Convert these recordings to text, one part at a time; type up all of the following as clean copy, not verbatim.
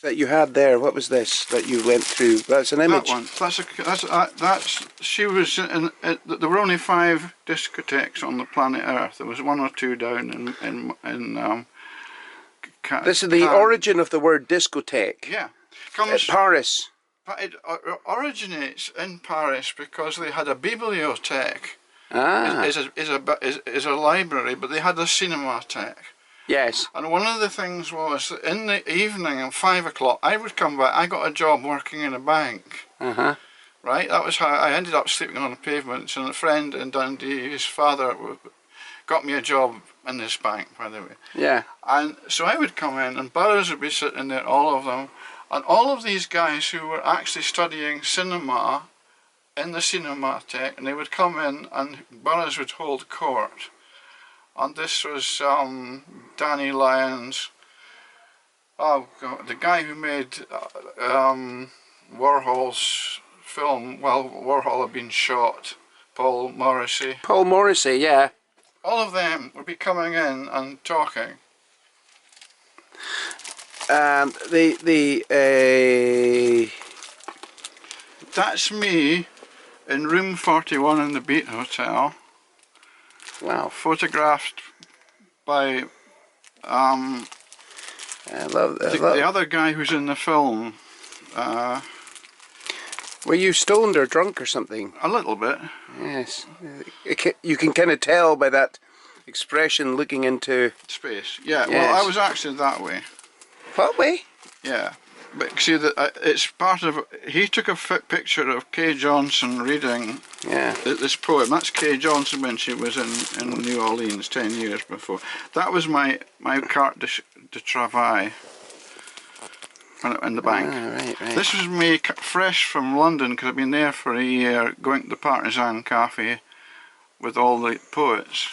that you had there. What was this that you went through? That's an image. That one. She was in. There were only 5 discotheques on the planet Earth. There was 1 or 2 down in This is the origin of the word discotheque. Yeah, Paris. It originates in Paris because they had a bibliothèque. Is a library, but they had a cinematheque. Yes. And one of the things was that in the evening at 5 o'clock, I would come back. I got a job working in a bank. Right. That was how I ended up sleeping on the pavements. And a friend in Dundee, his father, got me a job in this bank, by the way. Yeah. And so I would come in, and Burroughs would be sitting there, all of them, and all of these guys who were actually studying cinema in the cinematheque, and they would come in, and Burroughs would hold court. And this was Danny Lyons, oh God, the guy who made Warhol's film. Well, Warhol had been shot. Paul Morrissey. Paul Morrissey, yeah. All of them would be coming in and talking. And that's me in room 41 in the Beat Hotel. Wow. Photographed by the other guy who's in the film. Were you stoned or drunk or something? A little bit. Yes. You can kind of tell by that expression looking into space. Yeah, yes. Well, I was actually that way. What way? Yeah. But see, it's part of. He took a picture of Kay Johnson reading this poem. That's Kay Johnson when she was in New Orleans 10 years before. That was my carte de travail in the bank. Right. This was me fresh from London because I'd been there for a year, going to the Partisan Cafe with all the poets.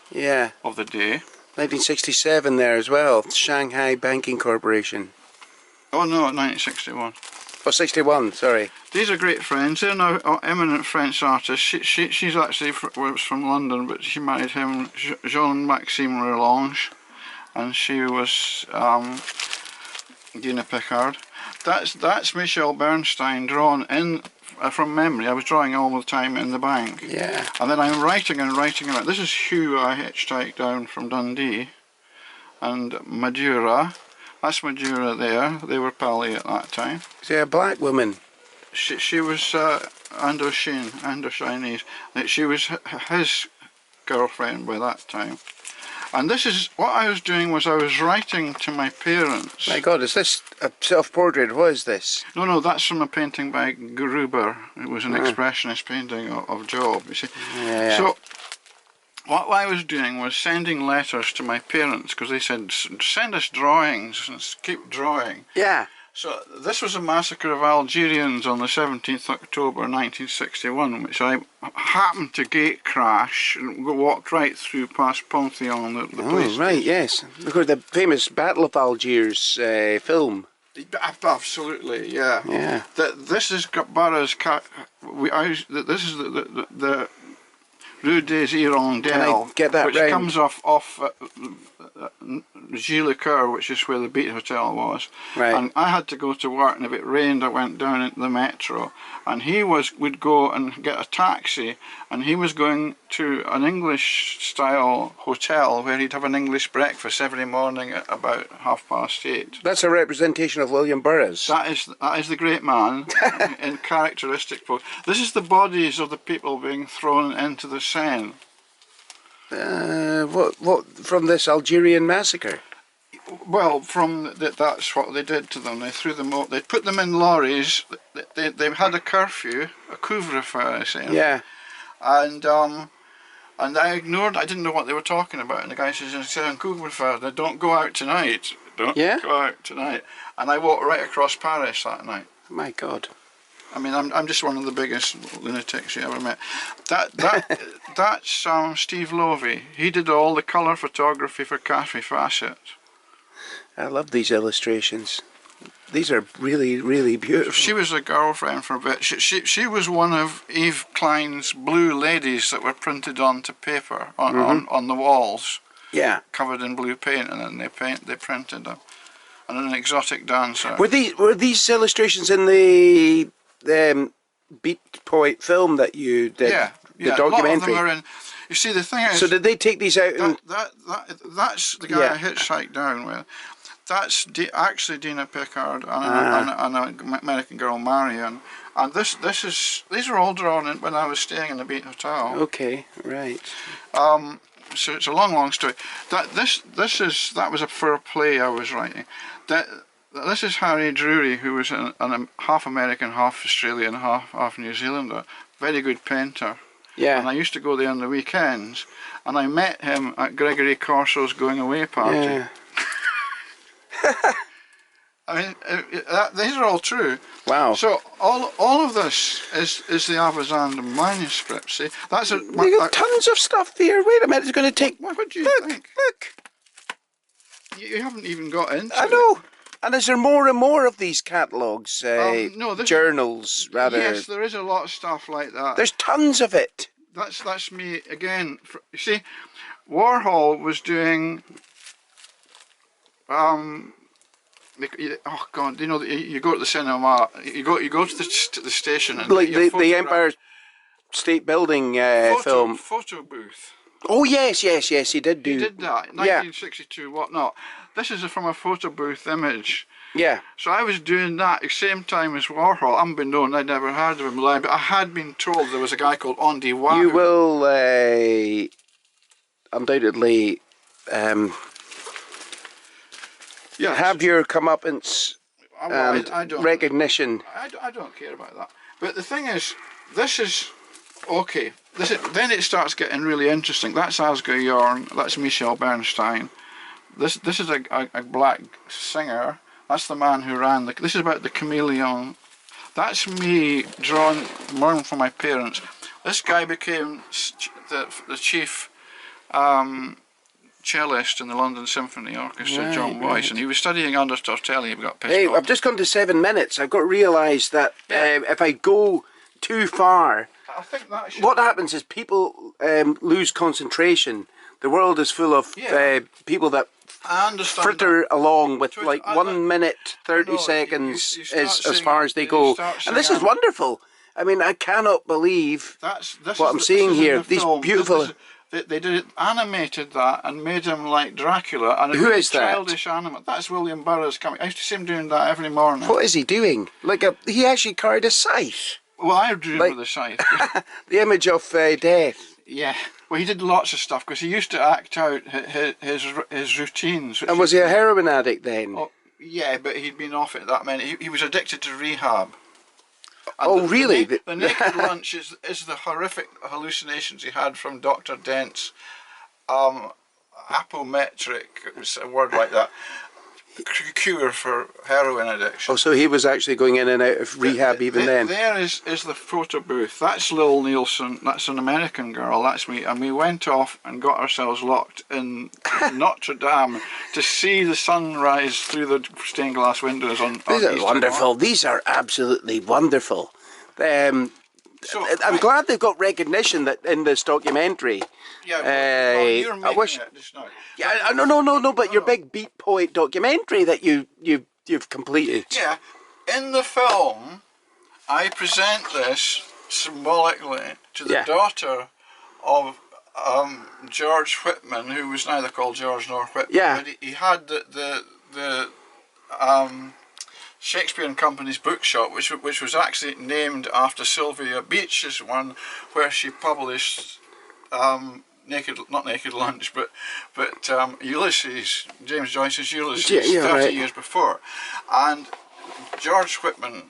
Yeah. Of the day. 1967 there as well. Shanghai Banking Corporation. Oh no, 1961. Oh, 61, sorry. These are great friends. They're now eminent French artists. She's actually was from London, but she married him, Jean-Maxime Relange, and she was Dina Pickard. That's Michèle Bernstein drawn in from memory. I was drawing all the time in the bank. Yeah. And then I'm writing and writing. This is Hugh I hitchhiked down from Dundee, and Madura. That's Madura there. They were pally at that time. Is there a black woman? She was Indo-Chinese. She was his girlfriend by that time. And this is what I was doing, was I was writing to my parents. My God, is this a self-portrait? What is this? No, that's from a painting by Gruber. It was an expressionist painting of Job, you see. Yeah. So what I was doing was sending letters to my parents, because they said, send us drawings and keep drawing. Yeah. So this was a massacre of Algerians on the 17th October 1961, which I happened to gate crash and walked right through past Pantheon, the police. Oh, right, yes. Because the famous Battle of Algiers film. Absolutely, yeah. Yeah. This is Burroughs. This is the Rue des Hirondelles, which comes off Gilles Coeur, which is where the Beat Hotel was. Right. And I had to go to work, and if it rained, I went down into the metro. And he would go and get a taxi, and he was going to an English-style hotel where he'd have an English breakfast every morning at about 8:30. That's a representation of William Burroughs. That is the great man in characteristic pose. This is the bodies of the people being thrown into the Seine. What from this Algerian massacre? Well, that's what they did to them. They threw them out. They put them in lorries. They had a curfew, a couvre-feu, I say. Yeah. And I ignored. I didn't know what they were talking about. And the guy says, couvre-feu, don't go out tonight. Don't go out tonight. And I walked right across Paris that night. My God. I mean, I'm just one of the biggest lunatics you ever met. That's Steve Lovey. He did all the colour photography for Café Facet. I love these illustrations. These are really, really beautiful. She was a girlfriend for a bit. She was one of Yves Klein's blue ladies that were printed onto paper on the walls. Yeah. Covered in blue paint, and then they printed them. and an exotic dancer. Were these illustrations in the Beat Point film that you did? Yeah, the yeah. documentary. A lot of them are in. You see, the thing is. So did they take these out? That's the guy I hitchhiked down with. That's actually Dina Pickard and an American girl, Marion. And these are all drawn in when I was staying in the Beat Hotel. Okay, right. So it's a long story. That was for a play I was writing. This is Harry Drury, who was an half American, half Australian, half New Zealander. Very good painter. Yeah. And I used to go there on the weekends, and I met him at Gregory Corso's going away party. Yeah. I mean, these are all true. Wow. So all of this is the Avazanda manuscript. See, that's you got tons of stuff here. Wait a minute, it's going to take. What do you think? Look. You haven't even got into I know. And is there more and more of these catalogues? No, journals, rather. Yes, there is a lot of stuff like that. There's tons of it. That's me again. You see, Warhol was doing. Oh God! You know, you go to the cinema. You go to the station and like the Empire State Building film photo booth. Oh yes, he did do. He did that, 1962, whatnot. This is from a photo booth image. Yeah. So I was doing that at the same time as Warhol. Unbeknown, I'd never heard of him, but I had been told there was a guy called Andy Wahoo. You will undoubtedly have your comeuppance and recognition. I don't care about that. But the thing is, this is... Okay, then it starts getting really interesting. That's Asger Jorn, that's Michèle Bernstein. This is a black singer. That's the man who ran this is about the chameleon. That's me drawn from my parents. This guy became the chief cellist in the London Symphony Orchestra, John Weiss, and he was studying under Tortelli. He got pissed off. I've just gone to 7 minutes. I've got to realise that if I go too far, I think that what happens is people lose concentration. The world is full of people that fritter along with like 1 minute 30 seconds is as far as they go, and this is wonderful. I mean, I cannot believe what I'm seeing here. These beautiful. They did animated that and made him like Dracula, and who is that? Childish animal. That's William Burroughs coming. I used to see him doing that every morning. What is he doing? Like he actually carried a scythe. Well, I drew him with a scythe. The image of death. Yeah. Well, he did lots of stuff because he used to act out his routines. And was he a heroin addict then? Oh, yeah, but he'd been off it that many. He was addicted to rehab. And really? The naked lunch is the horrific hallucinations he had from Dr. Dent's apometric, a word like that, cure for heroin addiction. Oh, so he was actually going in and out of rehab even then. There is the photo booth. That's Lil Nielsen. That's an American girl. That's me. And we went off and got ourselves locked in Notre Dame to see the sunrise through the stained glass windows on These are Easter wonderful. morning. These are absolutely wonderful. I'm glad they've got recognition that in this documentary. Yeah, well, you're making it just now. Yeah, no. But your big Beat Poet documentary that you've completed. Yeah, in the film, I present this symbolically to the daughter of George Whitman, who was neither called George nor Whitman. Yeah. But he had the Shakespeare and Company's bookshop, which was actually named after Sylvia Beach's one, where she published not Naked Lunch, but Ulysses, James Joyce's Ulysses, 30 years before. And George Whitman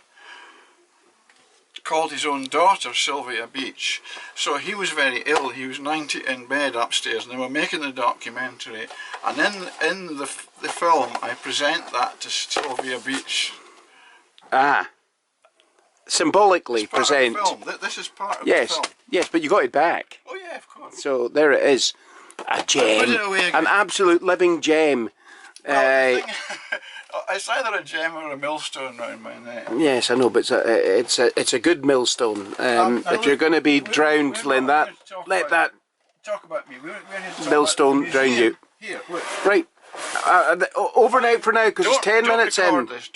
called his own daughter Sylvia Beach. So he was very ill. He was 90 in bed upstairs, and they were making the documentary. And in the film, I present that to Sylvia Beach. Ah. Symbolically present. This is part of the film. Yes, but you got it back. Oh yeah, of course. So there it is, a gem, an absolute living gem. It's either a gem or a millstone round my neck. Yes, I know, but it's a good millstone. If you're going to be drowned, let that talk about me. We're here to talk millstone about drown you. Here, look. Right. Over and out for now, because it's 10 minutes in. Don't record this.